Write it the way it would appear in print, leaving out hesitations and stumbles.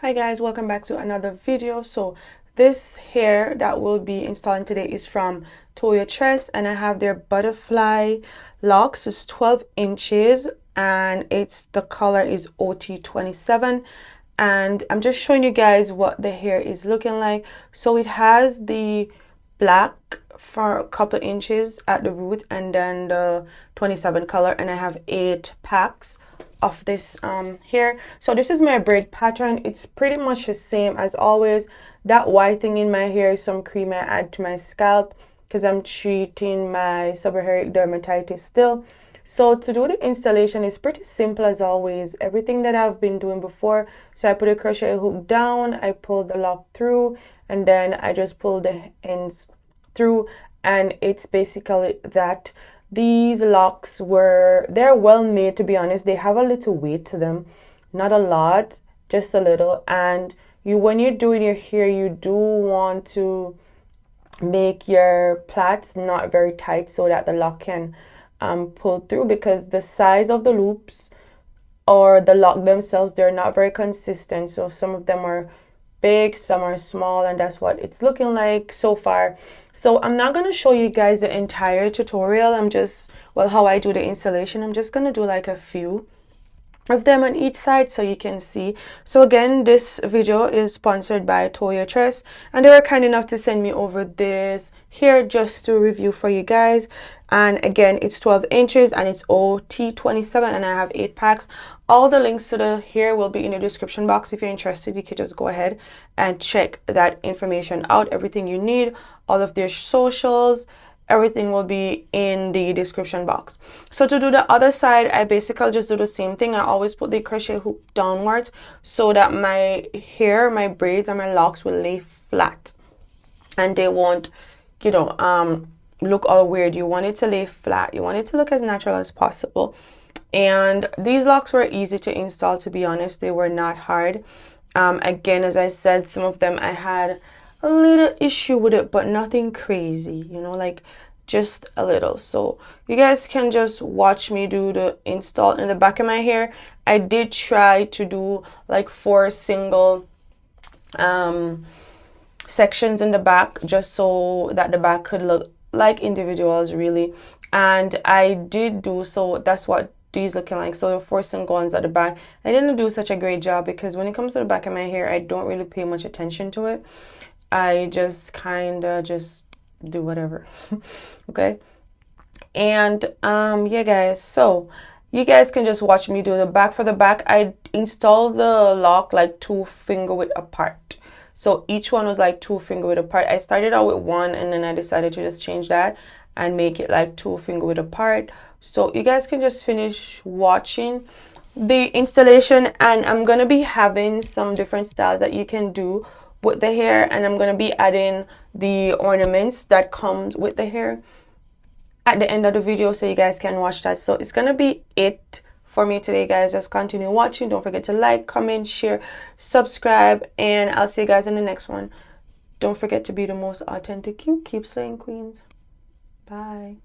Hi guys, welcome back to another video. So this hair that we'll be installing today is from Toyotress, and I have their butterfly locks. It's 12 inches and the color is OT27, and I'm just showing you guys what the hair is looking like. So it has the black for a couple inches at the root and then the 27 color, and I have 8 packs of this hair. So this is my braid pattern. It's pretty much the same as always. That white thing in my hair is some cream I add to my scalp because I'm treating my seborrheic dermatitis still. So to do the installation is pretty simple as always. Everything that I've been doing before. So I put a crochet hook down, I pull the lock through, and then I just pull the ends through, and it's basically that. These locks they're well made, to be honest. They have a little weight to them, not a lot, just a little. And when you're doing your hair, you do want to make your plaits not very tight so that the lock can pull through, because the size of the loops or the lock themselves, they're not very consistent. So some of them are big, some are small, and that's what it's looking like so far. So I'm not going to show you guys the entire tutorial. How I do the installation. I'm just going to do like a few of them on each side so you can see. So again, this video is sponsored by Toyotress, and they were kind enough to send me over this hair just to review for you guys. And again, it's 12 inches and it's OT27, and I have 8 packs. All the links to the hair will be in the description box. If you're interested, you can just go ahead and check that information out. Everything you need, all of their socials, everything will be in the description box. So to do the other side, I basically just do the same thing. I always put the crochet hook downwards so that my hair, my braids, and my locks will lay flat, and they won't, look all weird. You want it to lay flat. You want it to look as natural as possible. And these locks were easy to install, to be honest. They were not hard. Again, as I said, some of them I had a little issue with it, but nothing crazy, like just a little. So you guys can just watch me do the install. In the back of my hair, I did try to do like 4 single sections in the back, just so that the back could look like individuals, really. And I did do so. That's what these looking like. So the 4 single ones at the back, I didn't do such a great job because when it comes to the back of my hair, I don't really pay much attention to it. I just kind of just do whatever. Okay. And yeah guys, so you guys can just watch me do the back. For the back, I installed the lock like 2 finger width apart. So each one was like 2 finger width apart. I started out with 1, and then I decided to just change that and make it like 2 finger width apart. So you guys can just finish watching the installation, and I'm gonna be having some different styles that you can do with the hair, and I'm gonna be adding the ornaments that comes with the hair at the end of the video so you guys can watch that. So it's gonna be it for me today, guys. Just continue watching. Don't forget to like, comment, share, subscribe, and I'll see you guys in the next one. Don't forget to be the most authentic you. Keep slaying, queens. Bye.